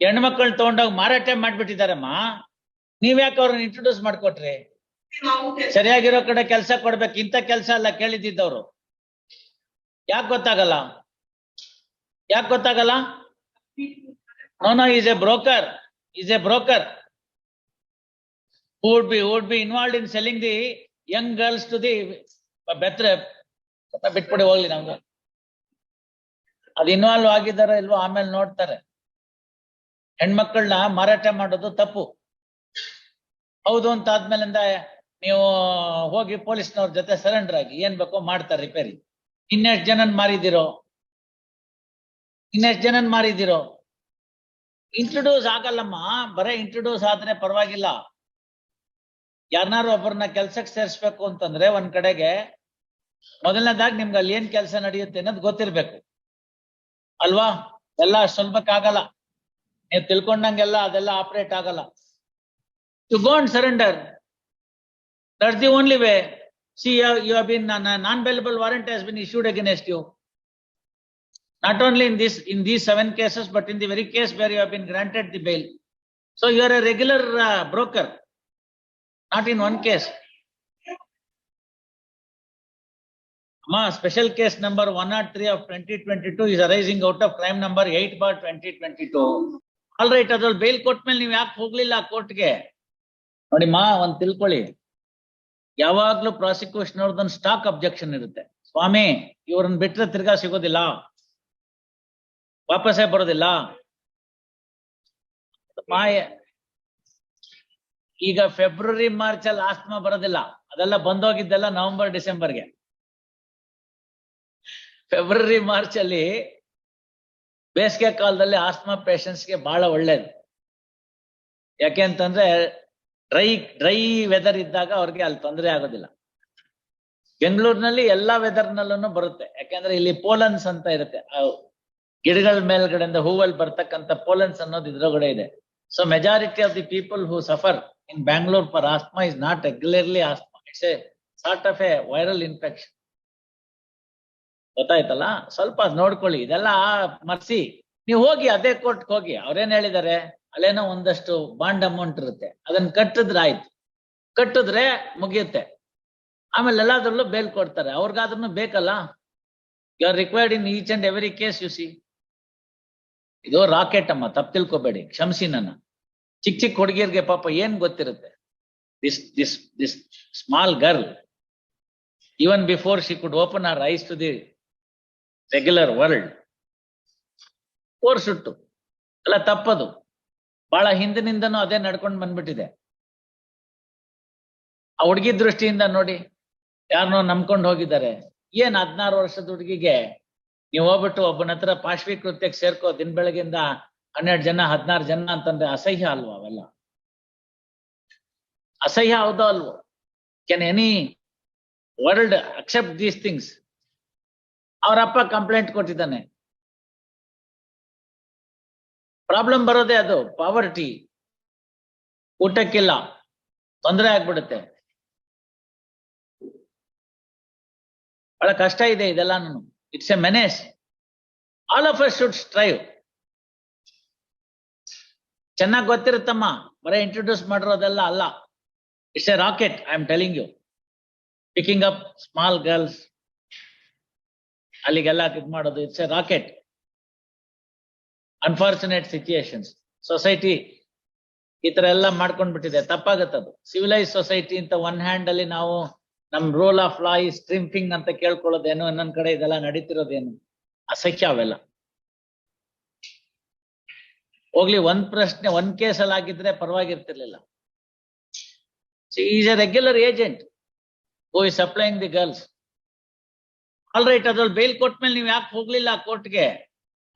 ಹೆಣ್ಮಕ್ಳನ್ನ ತಗೊಂಡೋಗಿ ಮಾರಾಟ ಮಾಡ್ಬಿಟ್ಟಿದಾರಮ್ಮ. ನೀವ್ಯಾಕೆ ಅವ್ರನ್ನ ಇಂಟ್ರೊಡ್ಯೂಸ್ ಮಾಡ್ಕೊಟ್ರಿ? ಸರಿಯಾಗಿರೋ ಕಡೆ ಕೆಲಸ ಕೊಡ್ಬೇಕು. ಇಂಥ ಕೆಲಸ ಅಲ್ಲ ಕೇಳಿದ್ದವ್ರು. ಯಾಕೆ ಗೊತ್ತಾಗಲ್ಲ? ಯಾಕೆ ಗೊತ್ತಾಗಲ್ಲ? No, he's a broker. He's a broker who would be involved in selling the young girls to the better. ಬಿಟ್ಬಿಡಿ ಹೋಗ್ಲಿ ನಮ್ಗೆ. ಅದು ಇನ್ವಾಲ್ವ್ ಆಗಿದಾರ ಇಲ್ವೋ ಆಮೇಲೆ ನೋಡ್ತಾರೆ. ಹೆಣ್ಮಕ್ಳನ್ನ ಮಾರಾಟ ಮಾಡೋದು ತಪ್ಪು. ಹೌದು ಅಂತ ಆದ್ಮೇಲಿಂದ ನೀವು ಹೋಗಿ ಪೊಲೀಸ್ನವ್ರ ಜೊತೆ ಸರೆಂಡರ್ ಆಗಿ ಏನ್ ಬೇಕೋ ಮಾಡ್ತಾರೆ ರಿಪೇರಿ. ಇನ್ನೆಷ್ಟು ಜನನ್ ಮಾರಿದಿರೋ? ಇಂಟ್ರೊಡ್ಯೂಸ್ ಆಗಲ್ಲಮ್ಮ. ಬರೇ ಇಂಟ್ರೊಡ್ಯೂಸ್ ಆದ್ರೆ ಪರವಾಗಿಲ್ಲ. ಯಾರನ್ನಾರು ಒಬ್ಬರನ್ನ ಕೆಲ್ಸಕ್ಕೆ ಸೇರಿಸ್ಬೇಕು ಅಂತಂದ್ರೆ ಒಂದ್ ಕಡೆಗೆ ಮೊದಲನೇದಾಗಿ ನಿಮ್ಗೆ ಅಲ್ಲಿ ಏನ್ ಕೆಲಸ ನಡೆಯುತ್ತೆ ಅನ್ನೋದು ಗೊತ್ತಿರ್ಬೇಕು ಅಲ್ವಾ? ಎಲ್ಲ ಸುಲಭಕ್ಕಾಗಲ್ಲ. ನೀವು ತಿಳ್ಕೊಂಡಂಗೆಲ್ಲ ಅದೆಲ್ಲ ಆಪರೇಟ್ ಆಗಲ್ಲ. To go and surrender, that's the only way. See, you have been non-bailable warrant has been issued against you. Not only in these 7 cases, but in the very case where you have been granted the bail. So you are a regular broker, not in one case. Special case number 103 of 2022 is arising out of crime number 8/2022. All right, ಅದ್ರಲ್ಲಿ bail ಕೊಟ್ಟ ಮೇಲೆ ನೀವು ಯಾಕೆ ಹೋಗ್ಲಿಲ್ಲ ಕೋರ್ಟ್ಗೆ? ನೋಡಿ ಒಂದ್ ತಿಳ್ಕೊಳ್ಳಿ, ಯಾವಾಗ್ಲೂ ಪ್ರಾಸಿಕ್ಯೂಷನ್ ಅವ್ರದೊಂದು ಸ್ಟಾಕ್ ಅಬ್ಜೆಕ್ಷನ್ ಇರುತ್ತೆ. ಸ್ವಾಮಿ, ಇವ್ರನ್ನ ಬಿಟ್ರೆ ತಿರ್ಗಾ ಸಿಗೋದಿಲ್ಲ, ವಾಪಸ್ಸೇ ಬರೋದಿಲ್ಲ. ಈಗ ಫೆಬ್ರವರಿ ಮಾರ್ಚ್ ಅಲ್ಲಿ ಆಸ್ತಮಾ ಬರೋದಿಲ್ಲ, ಅದೆಲ್ಲ ಬಂದೋಗಿದ್ದೆಲ್ಲ ನವೆಂಬರ್ ಡಿಸೆಂಬರ್ಗೆ. ಫೆಬ್ರವರಿ ಮಾರ್ಚ್ ಅಲ್ಲಿ ಬೇಸಿಗೆ ಕಾಲದಲ್ಲಿ ಆಸ್ತಮಾ ಪೇಷಂಟ್ಸ್ಗೆ ಬಹಳ ಒಳ್ಳೇದು. ಯಾಕೆ ಅಂತಂದ್ರೆ ಡ್ರೈ ವೆದರ್ ಇದ್ದಾಗ ಅವ್ರಿಗೆ ಅಲ್ಲಿ ತೊಂದರೆ ಆಗೋದಿಲ್ಲ. ಬೆಂಗಳೂರಿನಲ್ಲಿ ಎಲ್ಲಾ ವೆದರ್ ನಲ್ಲೂ ಬರುತ್ತೆ. ಯಾಕೆಂದ್ರೆ ಇಲ್ಲಿ ಪೋಲನ್ಸ್ ಅಂತ ಇರುತ್ತೆ, ಗಿಡಗಳ ಮೇಲ್ಗಡೆಯಿಂದ ಹೂವಲ್ಲಿ ಬರ್ತಕ್ಕಂಥ ಪೋಲನ್ಸ್ ಅನ್ನೋದು ಇದ್ರೊಳಗಡೆ ಇದೆ. So majority of the people who suffer in Bangalore for asthma is not regularly asthma, it's A sort of A viral infection. ಗೊತ್ತಾಯ್ತಲ್ಲ? ಸ್ವಲ್ಪ ನೋಡ್ಕೊಳ್ಳಿ. ಇದೆಲ್ಲ ಮರ್ಸಿ ನೀವು ಹೋಗಿ ಅದೇ ಕೋರ್ಟ್ಗೆ ಹೋಗಿ. ಅವ್ರೇನ್ ಹೇಳಿದಾರೆ, ಅಲ್ಲೇನೋ ಒಂದಷ್ಟು ಬಾಂಡ್ ಅಮೌಂಟ್ ಇರುತ್ತೆ, ಅದನ್ನ ಕಟ್ಟಿದ್ರೆ ಆಯ್ತು. ಕಟ್ಟಿದ್ರೆ ಮುಗಿಯುತ್ತೆ. ಆಮೇಲೆ ಎಲ್ಲಾದ್ರಲ್ಲೂ ಬೇಲ್ ಕೊಡ್ತಾರೆ. ಅವ್ರಿಗಾದ್ರೂ ಬೇಕಲ್ಲ. You are required in each and every case. You see, ಇದು ರಾಕೆಟ್ ಅಮ್ಮ, ತಪ್ಪು ತಿಳ್ಕೊಬೇಡಿ, ಕ್ಷಮಿಸಿ ನನ್ನ. ಚಿಕ್ಕ ಹುಡುಗಿಯರ್ಗೆ ಪಾಪ ಏನ್ ಗೊತ್ತಿರುತ್ತೆ. This small girl, even before she could open her eyes to the regular world, ಕೋರ್ಸುಟ್ಟು ಅಲ್ಲ, ತಪ್ಪದು. ಬಹಳ ಹಿಂದಿನಿಂದನೂ ಅದೇ ನಡ್ಕೊಂಡು ಬಂದ್ಬಿಟ್ಟಿದೆ. ಆ ಹುಡುಗಿ ದೃಷ್ಟಿಯಿಂದ ನೋಡಿ, ಯಾರನ್ನೋ ನಂಬ್ಕೊಂಡು ಹೋಗಿದ್ದಾರೆ. ಏನ್ 16 ವರ್ಷದ ಹುಡುಗಿಗೆ ನೀವು ಹೋಗ್ಬಿಟ್ಟು ಒಬ್ಬನ ಹತ್ರ ಪಾಶ್ವೀಕೃತ್ಯಕ್ಕೆ ಸೇರ್ಕೋ, ದಿನ ಬೆಳಗಿಂದ 12 ಜನ 16 ಜನ ಅಂತಂದ್ರೆ ಅಸಹ್ಯ ಅಲ್ವಾ? ಅವೆಲ್ಲ ಅಸಹ್ಯ ಹೌದೋ ಅಲ್ವೋ? Can any world accept these things? ಅವರಪ್ಪ ಕಂಪ್ಲೇಂಟ್ ಕೊಟ್ಟಿದ್ದಾನೆ. ಪ್ರಾಬ್ಲಮ್ ಬರೋದೇ ಅದು, ಪಾವರ್ಟಿ. ಊಟಕ್ಕಿಲ್ಲ, ತೊಂದರೆ ಆಗ್ಬಿಡುತ್ತೆ. ಬಹಳ ಕಷ್ಟ ಇದೆ ಇದೆಲ್ಲ. It's a menace. All of us should strive. ಚೆನ್ನಾಗಿ ಗೊತ್ತಿರುತ್ತಮ್ಮ, ಬರೀ ಇಂಟ್ರೊಡ್ಯೂಸ್ ಮಾಡಿರೋದೆಲ್ಲ ಅಲ್ಲ. It's a racket, I am telling you. Picking up small girls, ಅಲ್ಲಿಗೆಲ್ಲ ಇದು ಮಾಡೋದು, it's a racket. Unfortunate situations. Society ಈ ತರ ಎಲ್ಲ ಮಾಡ್ಕೊಂಡ್ಬಿಟ್ಟಿದೆ. ತಪ್ಪಾಗತ್ತದು. ಸಿವಿಲೈಸ್ ಸೊಸೈಟಿ ಅಂತ ಒನ್ ಹ್ಯಾಂಡ್ ಅಲ್ಲಿ ನಾವು ನಮ್ ರೂಲ್ ಆಫ್ ಲಾ ಈ ಸ್ಟ್ರಿಂಪಿಂಗ್ ಅಂತ ಕೇಳ್ಕೊಳ್ಳೋದೇನು, ಇನ್ನೊಂದ್ ಕಡೆ ಇದೆಲ್ಲ ನಡೀತಿರೋದೇನು, ಅಸಖ್ಯ ಅವೆಲ್ಲ. ಹೋಗ್ಲಿ, ಒಂದ್ ಪ್ರಶ್ನೆ ಒಂದ್ ಕೇಸಲ್ಲಿ ಆಗಿದ್ರೆ ಪರವಾಗಿರ್ತಿರ್ಲಿಲ್ಲ. Is a regular agent who is supplying the girls. All right, ಅದ್ರಲ್ಲಿ ಬೇಲ್ ಕೊಟ್ಮೇಲೆ ನೀವು ಯಾಕೆ ಹೋಗ್ಲಿಲ್ಲ ಕೋರ್ಟ್ಗೆ?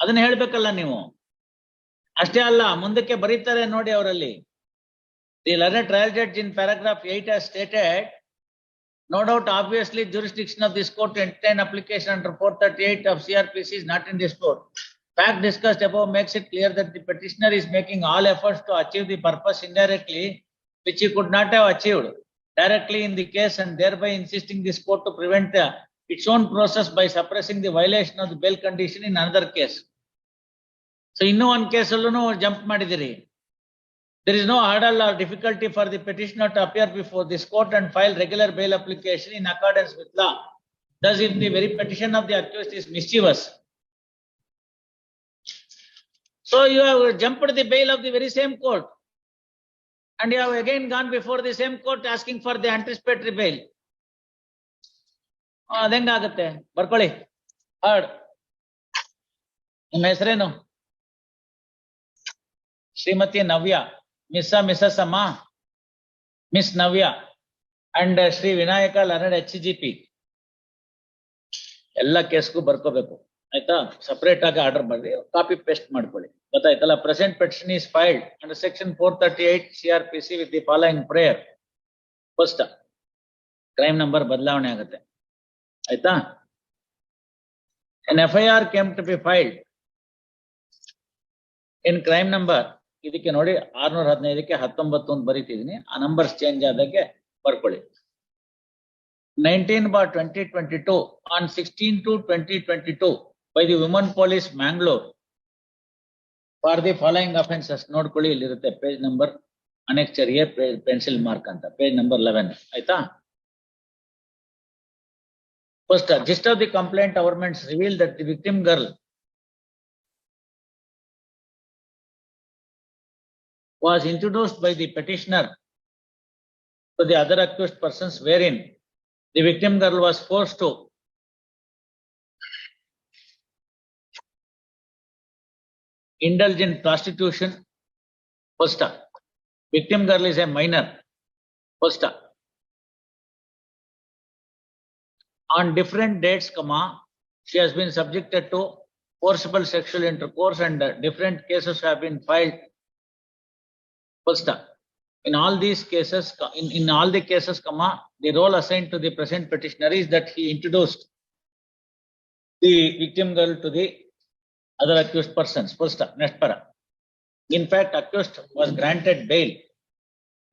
ಅದನ್ನ ಹೇಳ್ಬೇಕಲ್ಲ ನೀವು. ಅಷ್ಟೇ ಅಲ್ಲ, ಮುಂದಕ್ಕೆ ಬರೀತಾರೆ ನೋಡಿ ಅವರಲ್ಲಿ. The learned trial judge in paragraph 8 has stated, no doubt obviously jurisdiction of this court to entertain application under 438 of CRPC is not in dispute. Fact discussed above makes it clear that the petitioner is making all efforts to achieve the purpose indirectly, which he could not have achieved directly in the case, and thereby insisting this court to prevent its own process by suppressing the violation of the bail condition in another case. So ಇನ್ನೂ one case ಅಲ್ಲೂ jump ಮಾಡಿದಿರಿ. There is no hurdle or difficulty for the petitioner to appear before this court and file regular bail application in accordance with law. Thus, if the very petition of the accused is mischievous, so you have jumped the bail of the very same court, and you have again gone before the same court asking for the anticipatory bail. ಅದೆಂಗಾಗುತ್ತೆ ಬರ್ಕೊಳ್ಳಿ. Hard ನಿಮ್ಮ ಹೆಸರೇನು? ಶ್ರೀಮತಿ ನವ್ಯ, missus ಅಮ್ಮ, miss Navya and Shri Vinayaka ಲರ್ನಡ್ HGP. ಎಲ್ಲ ಕೇಸ್ಗೂ ಬರ್ಕೋಬೇಕು ಆಯ್ತಾ? Separate ಆಗಿ order ಮಾಡಿ copy paste ಮಾಡ್ಕೊಳ್ಳಿ. ಗೊತ್ತಾಯ್ತಲ್ಲ? Present petition is filed under section 438 CRPC with the following prayer. First crime number ಬದಲಾವಣೆ ಆಗುತ್ತೆ ಆಯ್ತಾ? An FIR came to be filed in crime number, ಇದಕ್ಕೆ ನೋಡಿ 615ಕ್ಕೆ 19 ಅಂತ ಬರೀತಿದೀನಿ. ಆ ನಂಬರ್ಸ್ ಚೇಂಜ್ ಆದಾಗೆ ಬರ್ಕೊಳ್ಳಿ. 19/2022 on 16/2/2022 by the Women Police Mangalore for the following offences. ನೋಡ್ಕೊಳ್ಳಿ, ಇಲ್ಲಿರುತ್ತೆ page number annexure A pencil mark ಅಂತ, ಪೇಜ್ ನಂಬರ್ 11 ಆಯ್ತಾ? First, gist of the complaint governments revealed that the victim girl was introduced by the petitioner to the other accused persons, wherein the victim girl was forced to indulge in prostitution. First, victim girl is a minor. First, on different dates, she has been subjected to forcible sexual intercourse, and different cases have been filed. First, in all these cases, in all the cases, the role assigned to the present petitioner is that he introduced the victim girl to the other accused persons. First, next para. In fact, accused was granted bail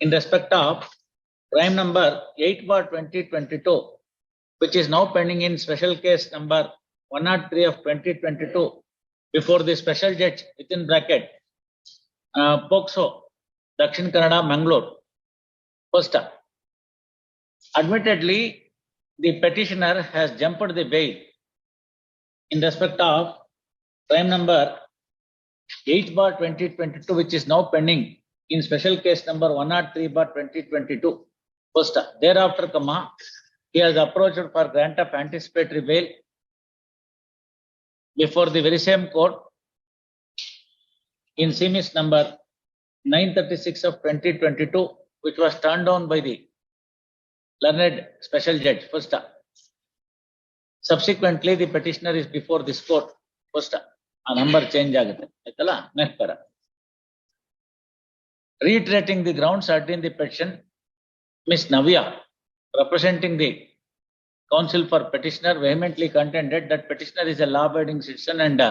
in respect of crime number 8/2022, which is now pending in special case number 103 of 2022 before the special judge within bracket POCSO, Dakshin Kannada, Mangalore. First, admittedly, the petitioner has jumped the bail in respect of crime number 8/2022, which is now pending in special case number 103/2022. First, thereafter, he has approached for grant of anticipatory bail before the very same court in CMIS number 936 of 2022, which was turned down by the learned special judge. First, subsequently, the petitioner is before this court. First, a number change agutte aitala. Next para. Reiterating the grounds urged in the petition, Miss Navya, representing the counsel for petitioner, vehemently contended that petitioner is a law-abiding citizen and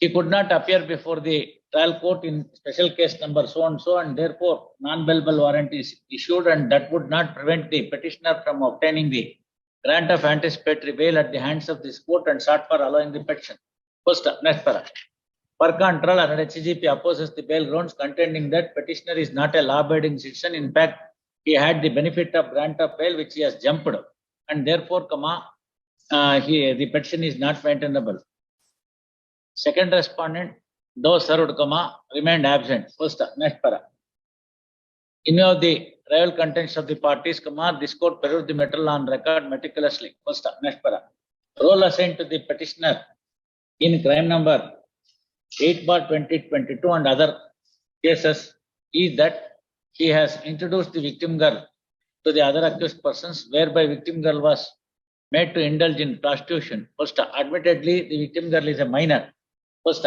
he could not appear before the trial court in special case number so and so, and therefore non-bailable warrant is issued, and that would not prevent the petitioner from obtaining the grant of anticipatory bail at the hands of this court, and sought for allowing the petition. First, next para. Per contra, HGP opposes the bail grounds, contending that petitioner is not a law-abiding citizen. In fact, he had the benefit of grant of bail, which he has jumped, and therefore, the petition is not maintainable. Second respondent, though served, remained absent. First, next para. In view of the rival contents of the parties, this court perused the matter on record meticulously. First, next para. Role assigned to the petitioner in crime number 8/2022 and other cases is that he has introduced the victim girl to the other accused persons, whereby victim girl was made to indulge in prostitution. First, admittedly, the victim girl is a minor. First,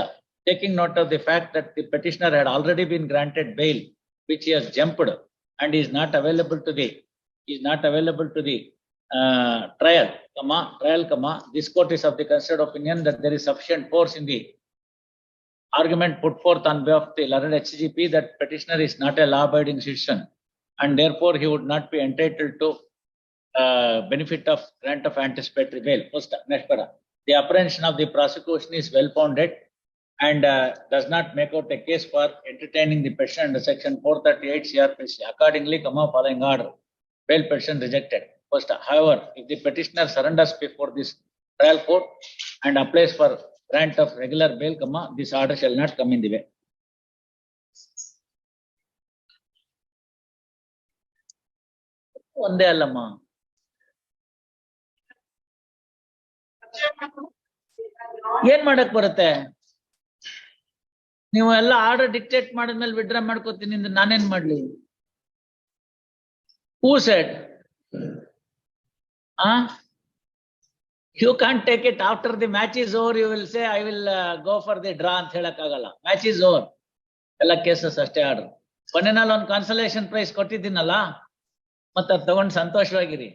taking note of the fact that the petitioner had already been granted bail, which he has jumped and is not available to the trial, this court is of the considered opinion that there is sufficient force in the argument put forth on behalf of the learned HGP that petitioner is not a law-abiding citizen, and therefore he would not be entitled to benefit of grant of anticipatory bail. First, next para. The apprehension of the prosecution is well founded, and does not make out a case for entertaining the petition under section 438 CRPC. Accordingly, following order, bail petition rejected. First, however, if the petitioner surrenders before this trial court and applies for grant of regular bail, this order shall not come in the way. ಒಂದೇ ಅಲ್ಲಮ್ಮ, ಏನ್ ಮಾಡಕ್ ಬರುತ್ತೆ? ನೀವು ಎಲ್ಲ order dictate ಮಾಡಿದ್ಮೇಲೆ withdraw ಮಾಡ್ಕೋತೀನಿ ಅಂದ್ರೆ ನಾನೇನ್ ಮಾಡ್ಲಿ? Who said? You can't take it after the match is over. You will say I will go for the draw ಅಂತ ಹೇಳಕ್ ಆಗಲ್ಲ. Match is over. ಎಲ್ಲ ಕೇಸಸ್ ಅಷ್ಟೇ ಆರ್ಡರ್. ಕೊನೆನಲ್ಲಿ ಒಂದು ಕನ್ಸಲೇಷನ್ ಪ್ರೈಸ್ ಕೊಟ್ಟಿದ್ದೀನಲ್ಲ, ಮತ್ತೆ ತಗೊಂಡು ಸಂತೋಷವಾಗಿರಿ.